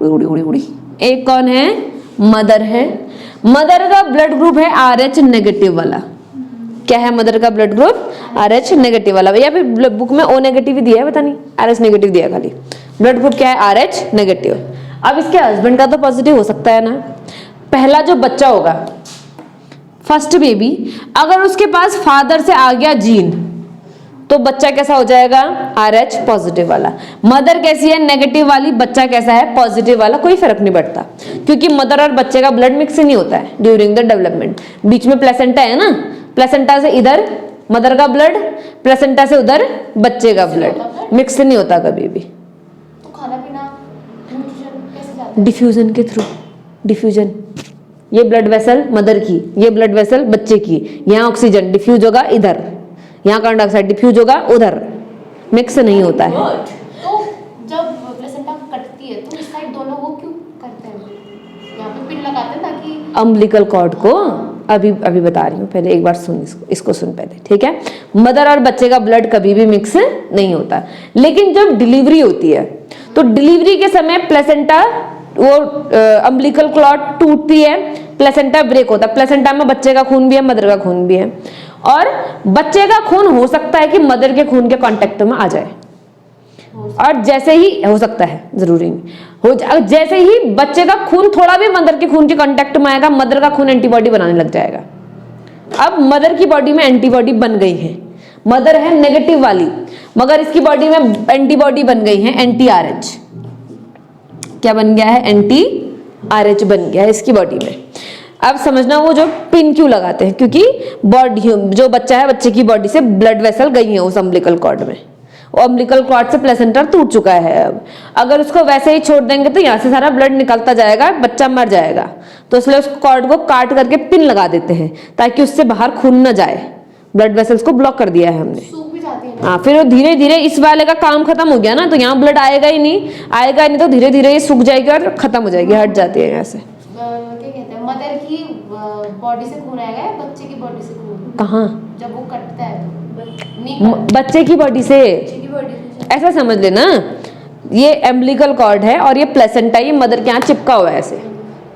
उड़ी उड़ी उड़ी, एक कौन है, मदर है। मदर का ब्लड ग्रुप है आरएच नेगेटिव वाला। क्या है मदर का ब्लड ग्रुप, आरएच नेगेटिव वाला। या फिर बुक में ओ नेगेटिव ही दिया है, पता नहीं, आरएच नेगेटिव दिया खाली। ब्लड ग्रुप क्या है, आरएच नेगेटिव। अब इसके हस्बैंड का तो पॉजिटिव हो सकता है ना। पहला जो बच्चा होगा, फर्स्ट बेबी, अगर उसके पास फादर से आ गया जीन, तो बच्चा कैसा हो जाएगा, आरएच पॉजिटिव वाला। मदर कैसी है, नेगेटिव वाली, बच्चा कैसा है, पॉजिटिव वाला। कोई फर्क नहीं पड़ता, क्योंकि मदर और बच्चे का ब्लड मिक्स नहीं होता है ड्यूरिंग द डेवलपमेंट। बीच में प्लेसेंटा है ना, प्लेसेंटा से इधर मदर का ब्लड, प्लेसेंटा से उधर बच्चे का ब्लड, मिक्स नहीं होता कभी भी। तो खाना पीना न्यूट्रिशन कैसे जाता है, डिफ्यूजन के थ्रू। डिफ्यूजन, ये ब्लड वेसल मदर की, ये ब्लड वेसल बच्चे की, यहाँ ऑक्सीजन डिफ्यूज होगा इधर, यहाँ कार्बन डाइऑक्साइड डिफ्यूज होगा उधर, मिक्स नहीं होता है। तो जब प्लेसेंटा कटती है तो इस साइड दोनों वो क्यों करते हैं, यहाँ पे पिन लगाते हैं ताकि अम्बिलिकल कॉर्ड को, अभी बता रही हूँ, पहले एक बार सुन, इसको सुन पहले, ठीक है। मदर और बच्चे का ब्लड कभी भी मिक्स नहीं होता, लेकिन जब डिलीवरी होती है तो डिलीवरी के समय प्लेसेंटा, वो अम्बिलिकल कॉर्ड टूटती है, प्लेसेंटा ब्रेक होता है। प्लेसेंटा में बच्चे का खून भी है, मदर का खून भी है, और बच्चे का खून हो सकता है कि मदर के खून के कांटेक्ट में आ जाए, और जैसे ही हो सकता है, जरूरी नहीं हो, जैसे ही बच्चे का खून थोड़ा भी मदर के खून के कांटेक्ट में आएगा, मदर का खून एंटीबॉडी बनाने लग जाएगा। अब मदर की बॉडी में एंटीबॉडी बन गई है, मदर है नेगेटिव वाली, मगर इसकी बॉडी में एंटीबॉडी बन गई है, एंटी आरएच। क्या बन गया है, एंटी आरएच बन गया है इसकी बॉडी में। अब समझना वो जो पिन क्यों लगाते हैं, क्योंकि बॉडी, जो बच्चा है, बच्चे की बॉडी से ब्लड वेसल गई है उस अम्बिलिकल कॉर्ड में, वो अम्बिलिकल कॉर्ड से प्लेसेंटा टूट चुका है। अब अगर उसको वैसे ही छोड़ देंगे तो यहाँ से सारा ब्लड निकलता जाएगा, बच्चा मर जाएगा। तो इसलिए उस कॉर्ड को काट करके पिन लगा देते हैं ताकि उससे बाहर खून न जाए, ब्लड वेसल्स को ब्लॉक कर दिया है हमने। सूख भी जाती है, हाँ, फिर वो धीरे धीरे इस वाले का काम खत्म हो गया ना, तो यहाँ ब्लड आएगा ही नहीं, तो धीरे धीरे ये सूख जाएगी और खत्म हो जाएगी, हट जाती है यहाँ से। क्या कहते हैं, मदर की बॉडी से खून आएगा या बच्चे की बॉडी से खून, कहाँ, जब वो कटता है बच्चे की बॉडी से, बच्चे की बॉडी से। ऐसा समझ लेना, ये एम्बिलिकल कॉर्ड है और ये प्लेसेंटा, ये मदर के यहाँ चिपका हुआ है ऐसे।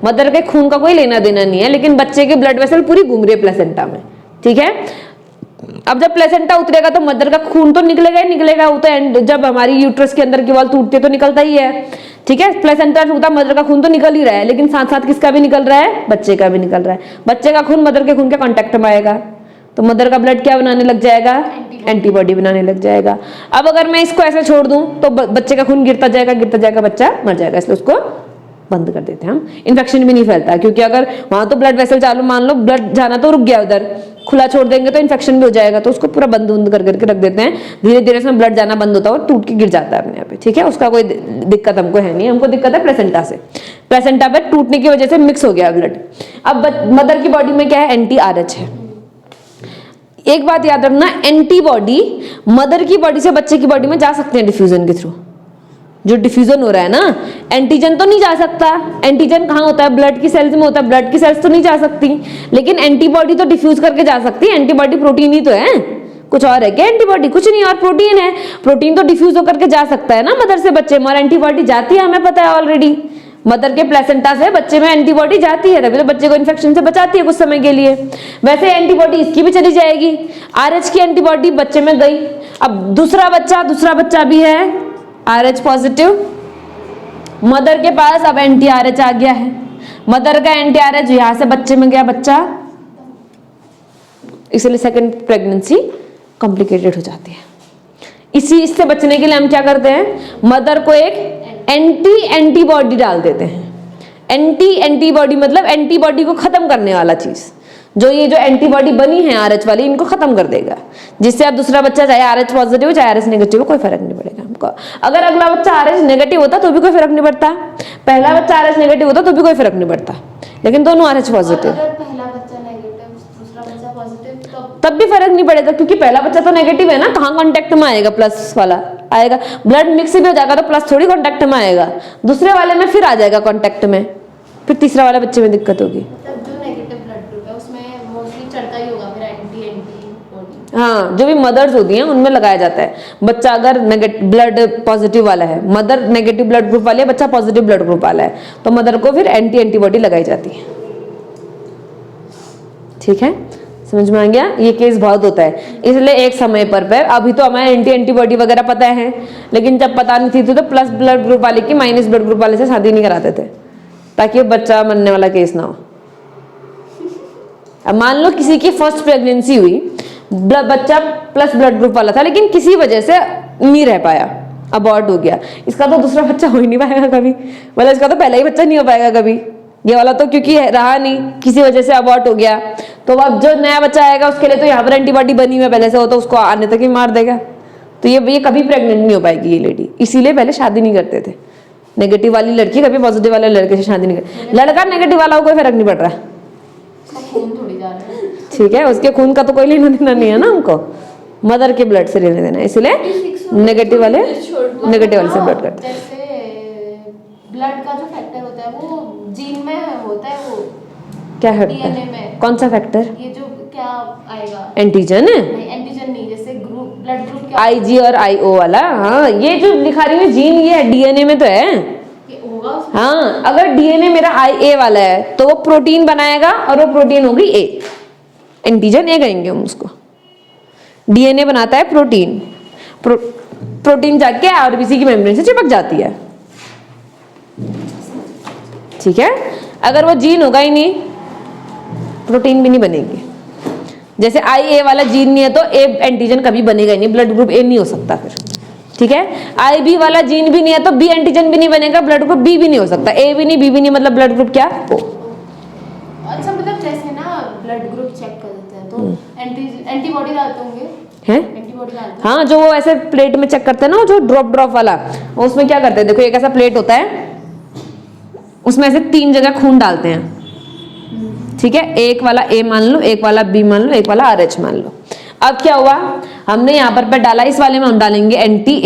मदर के खून का कोई लेना देना नहीं है, लेकिन बच्चे के ब्लड वेसल पूरी घूम रही है प्लेसेंटा में, ठीक है। अब जब प्लेसेंटा उतरेगा तो मदर का खून तो निकलेगा ही निकलेगा, वो तो जब हमारी यूट्रस के अंदर की वॉल टूटती है तो निकलता ही है, ठीक है। प्लेसेंटा टूटा, मदर का खून तो निकल ही रहा है, लेकिन साथ साथ किसका भी निकल रहा है, बच्चे का भी निकल रहा है। बच्चे का खून मदर के खून के कांटेक्ट में आएगा तो मदर का ब्लड क्या बनाने लग जाएगा, एंटीबॉडी बनाने लग जाएगा। अब अगर मैं इसको ऐसे छोड़ दूं तो बच्चे का खून गिरता जाएगा, बच्चा मर जाएगा, इसलिए उसको बंद कर देते हैं हम। इन्फेक्शन भी नहीं फैलता, क्योंकि अगर वहां तो ब्लड वेसल चालू, मान लो ब्लड जाना तो रुक गया, उधर खुला छोड़ देंगे तो इन्फेक्शन भी हो जाएगा, तो उसको पूरा बंद करके रख देते हैं। धीरे धीरे उसमें ब्लड जाना बंद होता है और टूट के गिर जाता है अपने यहाँ पे, ठीक है। उसका कोई दिक्कत हमको है नहीं, हमको दिक्कत है प्लेसेंटा से। प्लेसेंटा पे टूटने की वजह से मिक्स हो गया ब्लड। अब मदर की बॉडी में क्या है, एंटी आरएच है। एक बात याद रखना, एंटीबॉडी मदर की बॉडी से बच्चे की बॉडी में जा सकते हैं डिफ्यूजन के थ्रू। जो डिफ्यूजन हो रहा है ना, एंटीजन तो नहीं जा सकता। एंटीजन कहाँ होता है, ब्लड की सेल्स में होता है, ब्लड की सेल्स तो नहीं जा सकती, लेकिन एंटीबॉडी तो डिफ्यूज करके जा सकती है। एंटीबॉडी प्रोटीन ही तो है, कुछ और है क्या एंटीबॉडी, कुछ नहीं, और प्रोटीन है। प्रोटीन तो डिफ्यूज होकर के जा सकता है ना मदर से बच्चे में, और एंटीबॉडी जाती है, हमें पता है ऑलरेडी। मदर के प्लेसेंटा से बच्चे में एंटीबॉडी जाती है, तभी तो बच्चे को इन्फेक्शन से बचाती है कुछ समय के लिए। वैसे एंटीबॉडी इसकी भी चली जाएगी, RH की एंटीबॉडी बच्चे में गई। अब दूसरा बच्चा भी है RH पॉजिटिव, मदर के पास अब एंटी RH आ गया है, मदर का एंटी RH यहां से बच्चे में गया बच्चा, इसलिए सेकंड प्रेगनेंसी कॉम्प्लिकेटेड हो जाती है। इससे बचने के लिए हम क्या करते हैं, मदर को एक एंटीबॉडी डाल देते हैं। एंटीबॉडी मतलब एंटीबॉडी को खत्म करने वाला चीज, जो ये जो एंटीबॉडी बनी है RH वाली, इनको खत्म कर देगा, जिससे अब दूसरा बच्चा चाहे RH पॉजिटिव हो चाहे RH नेगेटिव हो, कोई फर्क नहीं पड़ेगा हमको। अगर अगला बच्चा RH नेगेटिव होता तो भी कोई फर्क नहीं पड़ता, पहला बच्चा RH नेगेटिव होता तो भी कोई फर्क नहीं पड़ता, लेकिन दोनों RH पॉजिटिव। अगर पहला बच्चा नेगेटिव दूसरा बच्चा पॉजिटिव तब भी फर्क नहीं पड़ेगा, क्योंकि पहला बच्चा तो नेगेटिव है ना, कहाँ कांटेक्ट में आएगा, प्लस वाला आएगा। ब्लड मिक्स भी हो जाएगा तो प्लस थोड़ी कांटेक्ट में आएगा, दूसरे वाले में फिर आ जाएगा कांटेक्ट में, फिर तीसरा वाला बच्चे में दिक्कत होगी। मतलब जो नेगेटिव ब्लड ग्रुप है उसमें मोस्टली चढ़ता ही होगा फिर एंटीबॉडी। हाँ, जो भी मदर्स होती हैं उनमें लगाया जाता है। बच्चा अगर ब्लड पॉजिटिव वाला है, मदर नेगेटिव ब्लड ग्रुप वाली है, बच्चा पॉजिटिव ब्लड ग्रुप वाला है, तो मदर को फिर एंटीबॉडी लगाई जाती है। ठीक है, समझ में आ गया? ये केस बहुत होता है, इसलिए एक समय पर अभी तो हमें एंटीबॉडी वगैरह पता है, लेकिन जब पता नहीं थी तो प्लस ब्लड ग्रुप वाले की माइनस ब्लड ग्रुप वाले से शादी नहीं कराते थे, ताकि बच्चा मरने वाला केस ना हो। अब मान लो किसी की फर्स्ट प्रेगनेंसी हुई, बच्चा प्लस ब्लड ग्रुप वाला था, लेकिन किसी वजह से नहीं रह पाया, अबॉर्ट हो गया, इसका तो दूसरा बच्चा हो ही नहीं पाएगा कभी, मतलब इसका तो पहला ही बच्चा नहीं हो पाएगा कभी, ये वाला तो क्योंकि रहा नहीं, किसी वजह से अबॉर्ट हो गया, तो अब जो नया बच्चा आएगा उसके लिए तो यहाँ पर एंटीबॉडी बनी हुई है पहले से, हो तो उसको आने तक ही मार देगा, तो ये कभी प्रेग्नेंट नहीं हो पाएगी ये लेडी। इसीलिए पहले शादी नहीं करते थे, नेगेटिव वाली लड़की कभी पॉजिटिव वाले लड़के से शादी नहीं करती, लड़का नेगेटिव वाला को कोई फर्क नहीं पड़ रहा, खून थोड़ी जा रहा है। ठीक है, उसके खून का तो कोई लेना देना नहीं है ना हमको, मदर के ब्लड से लेने देना है, इसलिए नेगेटिव वाले से ब्लड करते हैं। जैसे ब्लड का जो फैक्टर होता है वो जीन में होता है, वो क्या है डीएनए में। कौन सा फैक्टर? ये जो क्या आएगा, एंटीजन है, नहीं एंटीजन नहीं, जैसे ग्रुप ब्लड ग्रुप क्या IG और IO वाला। हाँ, ये जो लिखा रही है जीन, ये डीएनए में तो है, ये होगा उसमें। हाँ, अगर डीएनए मेरा IA वाला है तो वो प्रोटीन बनाएगा, और वो प्रोटीन होगी A, एंटीजन A कहेंगे हम उसको। डीएनए बनाता है प्रोटीन, प्रोटीन जाके RBC की मेम्ब्रेन से चिपक जाती है, ठीक है। अगर वो जीन होगा ही नहीं, प्रोटीन भी नहीं बनेगी। जैसे IA वाला जीन नहीं है तो A एंटीजन कभी बनेगा ही नहीं, ब्लड ग्रुप A नहीं हो सकता फिर, ठीक है। IB वाला जीन भी नहीं है तो B एंटीजन भी नहीं बनेगा, ब्लड ग्रुप B भी नहीं हो सकता, A भी नहीं B भी नहीं, मतलब ब्लड ग्रुप क्या O। अच्छा, मतलब जैसे ना ब्लड ग्रुप चेक कर देते हैं तो एंटीबॉडी डालते होंगे है, एंटीबॉडी डालते हैं। हाँ, जो वो ऐसे प्लेट में चेक करते हैं ना, जो ड्रॉप वाला, उसमें क्या करते हैं, देखो एक ऐसा प्लेट होता है, उसमें ऐसे 3 जगह खून डालते हैं, ठीक है, एक वाला A मान लो, एक वाला B मान लो, एक वाला RH मान लो। अब क्या हुआ, हमने यहाँ पर डाला, इस वाले में हम डालेंगे एंटी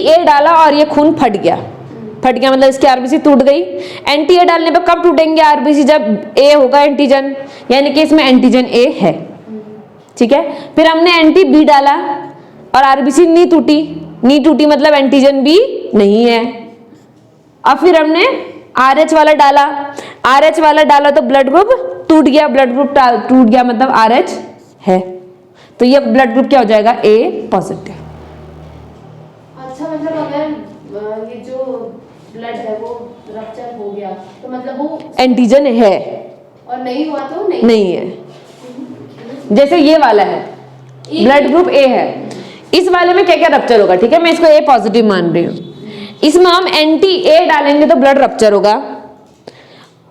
A डाला और ये खून फट गया मतलब इसकी RBC टूट गई। एंटी A डालने पर कब टूटेंगे RBC, जब A होगा एंटीजन, यानी कि इसमें एंटीजन A है, ठीक है। फिर हमने एंटी B डाला और RBC नहीं टूटी मतलब एंटीजन B नहीं है। अब फिर हमने RH वाला डाला तो ब्लड ग्रुप टूट गया, मतलब RH है, तो ये ब्लड ग्रुप क्या हो जाएगा, A पॉजिटिव। अच्छा, मतलब अगर ये जो ब्लड है वो रप्चर हो गया तो मतलब वो एंटीजन है, और नहीं हुआ तो नहीं है। जैसे ये वाला है, ब्लड ग्रुप A है, इस वाले में क्या क्या रप्चर होगा, ठीक है, मैं इसको A पॉजिटिव मान रही हूँ, इसमें हम एंटी A डालेंगे तो ब्लड रप्चर होगा।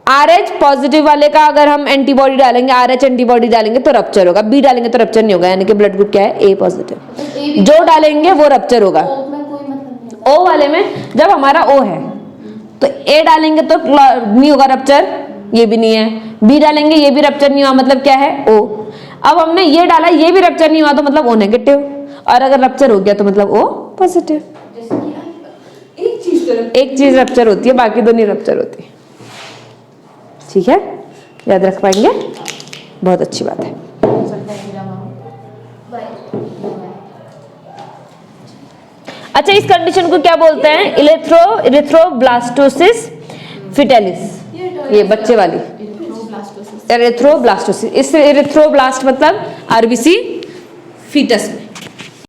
RH पॉजिटिव वाले का अगर हम एंटीबॉडी डालेंगे, RH एंटीबॉडी डालेंगे तो रप्चर होगा, B डालेंगे तो रप्चर नहीं होगा, यानी कि ब्लड ग्रुप क्या है, A पॉजिटिव। जो डालेंगे वो रप्चर होगा। O वाले में जब हमारा O है तो A डालेंगे तो नहीं होगा रप्चर, ये भी नहीं है, B डालेंगे ये भी रप्चर नहीं हुआ, मतलब क्या है, O। अब हमने ये डाला, ये भी रप्चर नहीं हुआ तो मतलब O नेगेटिव, और अगर रप्चर हो गया तो मतलब O पॉजिटिव। एक चीज रप्चर होती है, बाकी दो नहीं रप्चर होती, ठीक है, याद रख पाएंगे, बहुत अच्छी बात है। अच्छा, बच्चे इस कंडीशन को क्या बोलते हैं? Erythroblastosis fetalis. ये बच्चे वाली एरिथ्रोब्लास्टोसिस। इस एरिथ्रोब्लास्ट मतलब आरबीसी फीटस में।